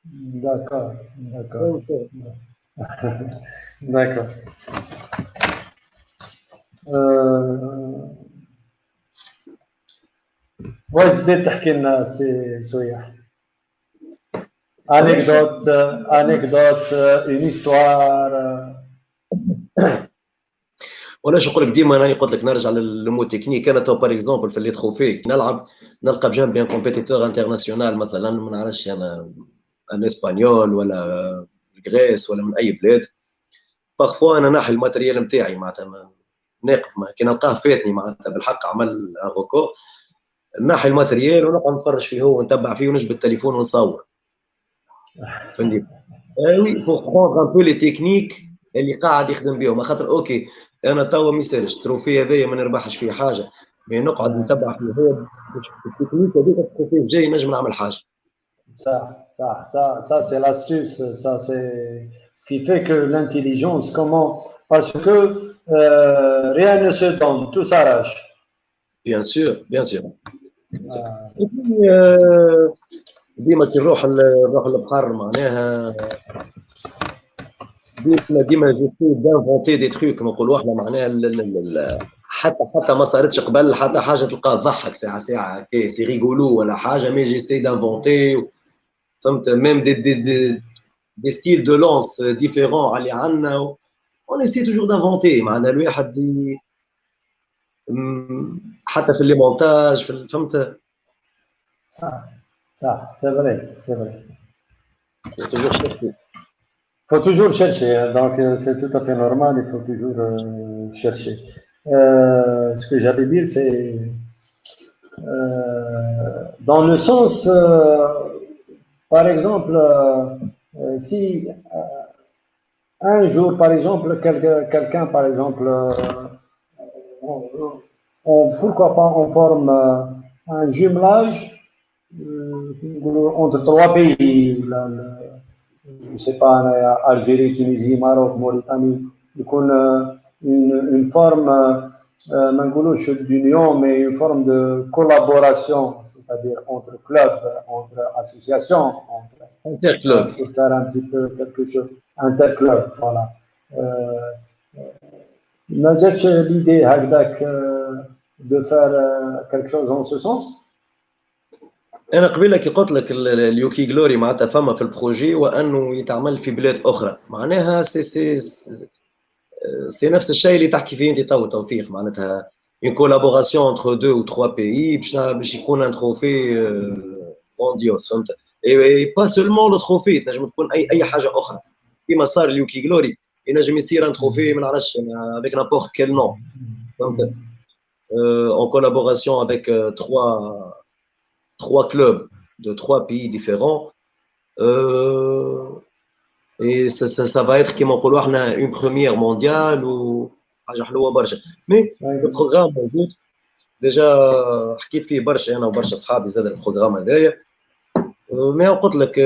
داكور داكور داكور. واش تزيد تحكي لنا سي سويح؟ انيكدوت اون هيستوار؟ ولا شو نقول لك، ديما راني قلت لك نرجع للمو تكنيك. انا تو بار اكزومبل في اللي تخوفي نلعب، نلقى بجنبي ان كومبيتيتور انترناسيونال مثلا، ما نعرفش انا ان اسبانيول ولا غريس ولا من اي بلاد. باغفوا انا ناحي الماتريال نتاعي معناتها ناقف، كي نلقاه فاتني معناتها بالحق عمل ان ريكور، ناحي الماتريال ونقعد نتفرج فيه هو ونتبع فيه ونجبد التليفون ونصور. فهمتني؟ وي بور بروندر ان بو لي تكنيك اللي قاعد يخدم بهم. خاطر اوكي انا توا ما يسالش التروفي هذايا ما نربحش فيه حاجه، مي نقعد نتبع فيه هو باش التكنيك هذيك التروفي الجاي نجم نعمل حاجه. Ça c'est l'astuce, ça c'est ce qui fait que l'intelligence, comment, parce que rien ne se donne, tout s'arrache. Bien sûr, bien sûr. ديما كي نروح البحر معناها ديما جيسي دانفونتي دي تروك نقولوا احنا معناها حتى ما صارتش قبل حتى حاجه تلقاها تضحك ساعه كي سي ريغولو ولا حاجه، مي جيسي دانفونتي. فهمت؟ ميم دي ستيل دو لونس ديفيرون اللي عندنا، اون اسي توجور دانفونتي معناها الواحد حتى في لي مونتاج فهمت؟ صح c'est vrai. Faut toujours chercher, donc c'est tout à fait normal, il faut toujours chercher. Ce que j'allais dire, c'est dans le sens, par exemple, si un jour, par exemple, quelqu'un, par exemple, pourquoi pas on forme un jumelage entre 3 pays, je sais pas, Algérie, Tunisie, Maroc, Mauritanie, une forme, d'union, mais une forme de collaboration, c'est-à-dire entre clubs, entre associations, entre interclub, pour faire un petit peu quelque chose, interclub, voilà. ما جاتش l'idée هكذاك de faire quelque chose en ce sens؟ انا قبيله كي قلت لك اليوكي جلوري معناتها فما في البروجي وانه يتعمل في بلاد اخرى، معناها سي نفس الشيء اللي تحكي فيه انت تو توفيق، معناتها اون كولابوراسيون انتر 2 و 3 بيي باش يكون ان تروفي مونديوس. فهمت؟ اي با سولمون لو تروفي، تنجم تكون اي حاجه اخرى كيما صار اليوكي جلوري، ينجم يصير ان تروفي ما نعرفش افيك نابورت كيل نون. فهمت؟ en collaboration avec trois clubs de 3 pays différents et ça va être كما نقولوا احنا une première mondiale وحاجه حلوه برشا. مي البروغرام موجود ديجا، حكيت فيه برشا انا وبرشا اصحابي زاد البروغرام هذايا. ما قلت لك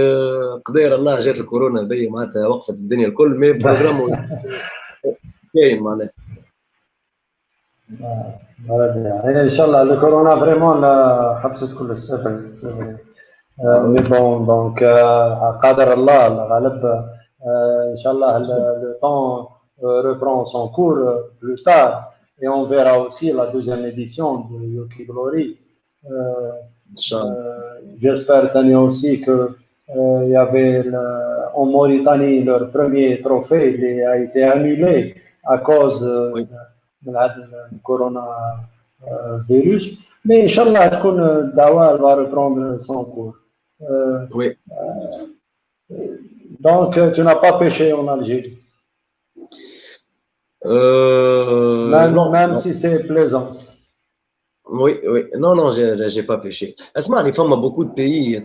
قدير الله جات الكورونا هذيا معناتها وقفت الدنيا الكل، مي البروغرام كاين معناها. ان شاء الله الكورونا فريمون حبست كل السفر. مي بون دونك قدر الله الغالب. ان شاء الله le temps reprend son cours plus tard et on verra aussi la deuxième édition de Yoki Glory. J'espère Tania aussi que il y avait en Mauritanie leur premier trophée, il a été annulé à cause de le coronavirus. Mais Inch'Allah, Dawa va reprendre son cours. Oui. Donc, tu n'as pas pêché en Algérie? Même si c'est plaisance. Oui, oui. Non, j'ai pas pêché. Asmani, il y a beaucoup de pays,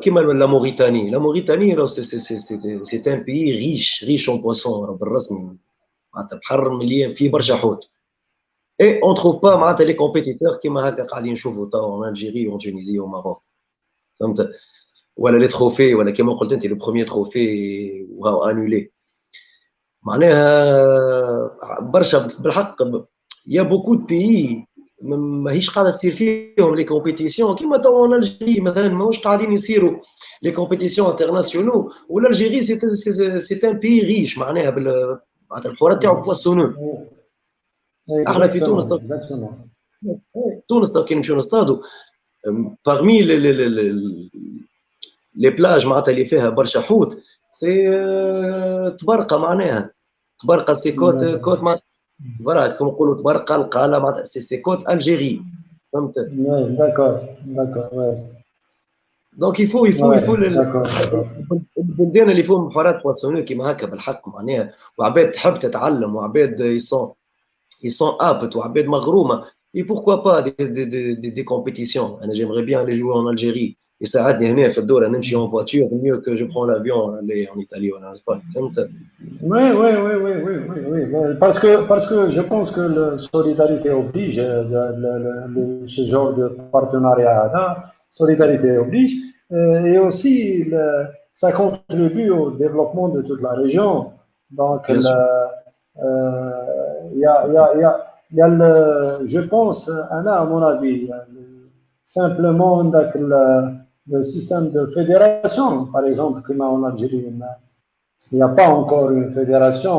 comme la Mauritanie. La Mauritanie, c'est un pays riche en poissons. Et on ne trouve pas les compétiteurs qui en Algérie, en Tunisie, au Maroc. Voilà les trophées, voilà comme on dit, le premier trophée annulé. Il y a beaucoup de pays ماهيش قاعده تصير فيهم لي كومبيتيسيون كيما تو ان الجيري مثلا ماهوش قاعدين يصيروا لي كومبيتيسيون انترناسيونال، ولا الجيري سي ان بي ريش معناها معناتها الحوار تاعو بواسونو. احنا في تونس كي نمشيو نصطادوا باغمي لي بلاج معناتها اللي فيها برشا حوت سي تبرقه معناها تبرقه سي كوت فوالا كما نقولوا تبرقه القاله معناتها سي كوت الجيري فهمت؟ داكور دونك يفو البلدان اللي فيهم بحورات بواسونو كيما هكا بالحق معناها، وعباد تحب تتعلم وعباد يسون ابت وعباد مغرومه. اي بوركوا با دي كومبيتيسيون. انا جيمري بيان لي جوي ان الجيري، يساعدني هنا في الدوره نمشي اون فواتور ميو كو جو برون لافيون لي اون ايطالي ولا اسبان فهمت؟ Oui, parce que je pense que la solidarité oblige, ce genre de partenariat, solidarité oblige, et aussi ça contribue au développement de toute la région. Donc, il y a je pense, à mon avis, simplement le système de fédération, par exemple, comme en Algérie. Il n'y a pas encore une fédération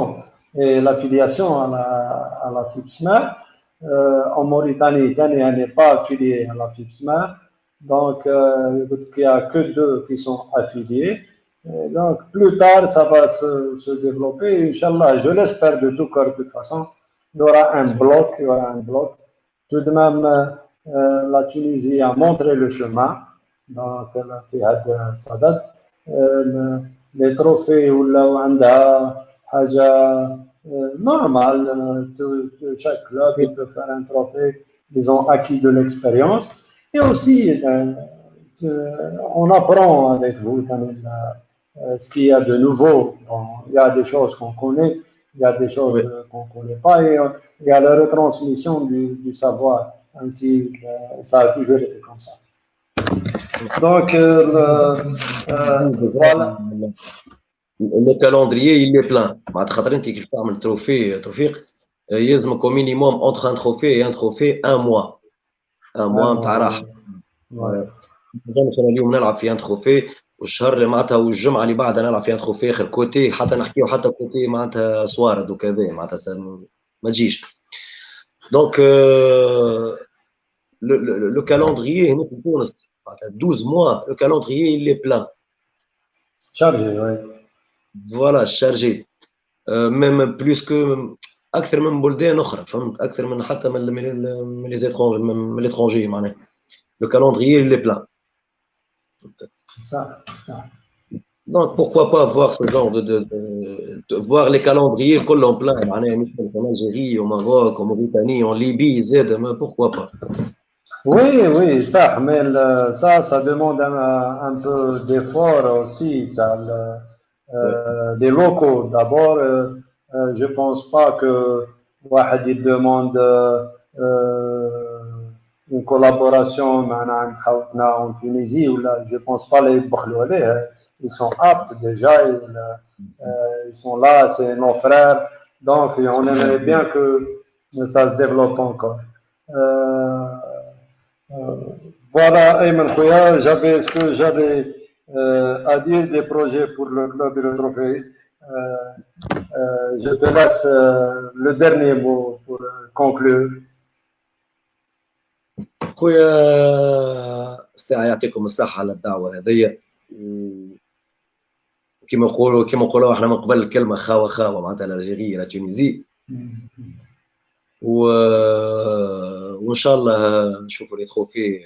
et l'affiliation à la FIPSMA. En Mauritanie, Tania n'est pas affilié à la FIPSMA. Donc, il n'y a que 2 qui sont affiliés. Et donc, plus tard, ça va se développer. Inch'Allah, je l'espère de tout cœur, de toute façon. Il y aura un bloc. Tout de même, la Tunisie a montré le chemin. Donc, la Fihad Sadat. Les trophées ou là عندها حاجة normale, chaque club peut faire un trophée, ils ont acquis de l'expérience et aussi on apprend avec vous ce qu'il y a de nouveau. Bon, il y a des choses qu'on connaît, il y a des choses qu'on ne connaît pas et il y a la retransmission du savoir, ainsi ça a toujours été comme ça. Donc, voilà. Le calendrier, il est plein. خاطر انت كيف تعمل تروفي توفيق يلزمك au minimum entre un trophée et un trophée un mois نتاع راحه. مش انا اليوم نلعب في ان تروفي والشهر اللي معناتها والجمعه اللي بعدها نلعب في ان تروفي اخر كوتي، حتى نحكيو حتى كوتي معناتها صوارد وكذا معناتها ما تجيش. دونك le calendrier هنا في تونس 12 mois, le calendrier il est plein. Chargé, oui. Voilà, chargé. Même plus que أكثر من بلدان أخرى فهمت، أكثر من حتى من les étrangers من l'étranger معناها. Le calendrier il est plein. Ça. Donc pourquoi pas voir ce genre de voir les calendriers كلهم plein معناها مش en Algérie, au Maroc, en Mauritanie, en Libye, زاد pourquoi pas. Oui, oui, ça, mais ça demande un peu d'effort aussi. Ouais. Les locaux, d'abord, je pense pas que واحد il demande une collaboration مع خوتنا en Tunisie ou là, je pense pas les يبخلوا عليه. Ils sont aptes déjà, ils sont là, c'est nos frères, donc on aimerait bien que ça se développe encore. Euh, voilà, Ayman Khouya, j'avais ce que j'avais à dire des projets pour le club et le trophée. Je te laisse le dernier mot pour conclure. خويا الساعة يعطيكم الصحة على الدعوة هذيا. كما نقولوا احنا من قبل الكلمة خاوة خاوة معناتها الجزائرية لا تونيزي. وان شاء الله نشوفوا لي تروفي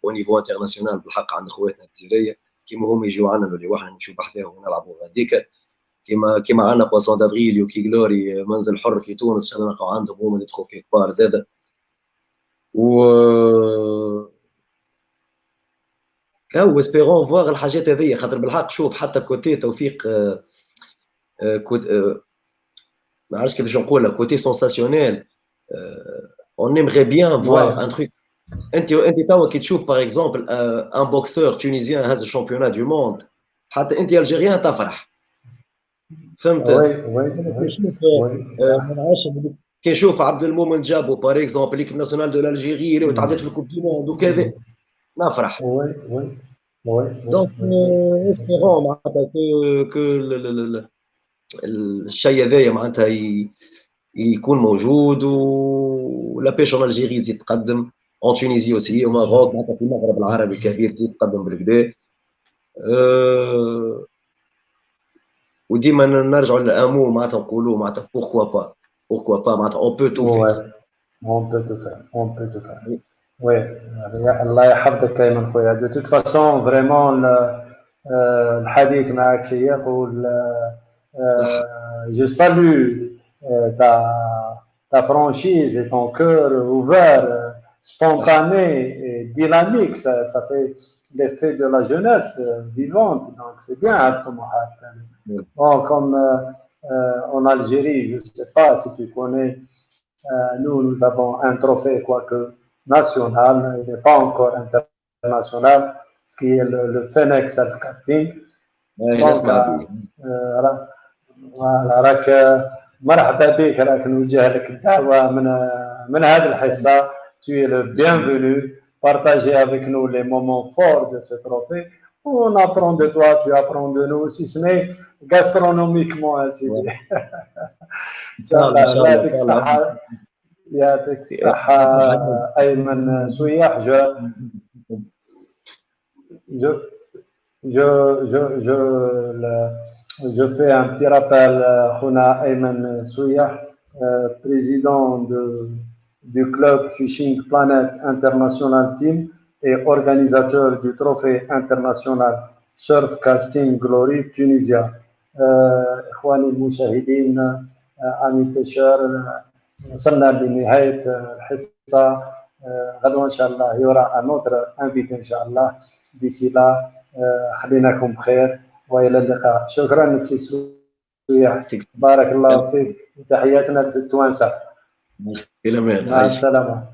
او نيفو انترناسيونال بالحق عند خواتنا الجزائريه كيما هم يجيو عندنا نولي واحنا نمشيو بحذاهم ونلعبوا غاديكا كيما عندنا بواسون دافريل وكي جلوري منزل حر في تونس ان شاء الله نلقاو عندهم هما دي تروفي كبار زاده. و هاو اسبيرون فواغ الحاجات هذيا خاطر بالحق شوف حتى كوتي توفيق ما عرفتش كيفاش نقولها كوتي سونساسيونيل اون ايمغي بيان فوار ان تروك. انت توا كي تشوف باغ اكزومبل ان بوكسور تونيزيان هاز الشامبيونات دو موند حتى انت الجيريان تفرح فهمت. كي نشوف عبد المؤمن جابو باغ اكزومبل ليكيب ناسيونال دو الجيري اللي تعدت في الكوب دي موند وكذا نفرح. دونك اسبيرون معناتها كو الشيء هذايا معناتها يكون موجود ولا بيش اون الجيري تزيد تقدم en Tunisie aussi, au Maroc, في المغرب العربي الكبير تزيد تقدم بالكدا. وديما نرجعوا للامو معناتها نقولوا معناتها pourquoi pas معناتها on peut tout faire. On peut tout faire, on peut tout faire. Oui, الله يحفظك ايمن خويا. De toute façon vraiment الحديث معك شيق je salue ta franchise et ton cœur ouvert, spontané et dynamique. Ça fait l'effet de la jeunesse vivante, donc c'est bien. Bon, comme en Algérie, je ne sais pas si tu connais, nous avons un trophée, quoique national, il n'est pas encore international, ce qui est le Fenech Self-Casting. voilà, راك مرحبا بك، راك نوجه لك الدعوة من هذه الحصة. Tu es le bienvenu. Partager avec nous les moments forts de ce trophée. On apprend de toi, tu apprends de nous, si ce n'est gastronomiquement ainsi. Inch'Allah, يعطيك الصحة أيمن سويح. Je fais un petit rappel, Khouna Ayman Souyah, président du club Fishing Planet International Team et organisateur du trophée international Surf Casting Glory Tunisia. إخواني المشاهدين، عامي بيشار، وصلنا لنهاية الحصة. غدوة إن شاء الله يورا un autre invité إن شاء الله. d'ici là خليناكم بخير وإلى اللقاء. شكرا سي سويح، بارك الله فيك، وتحياتنا للتوانسة. إلى مع السلامة.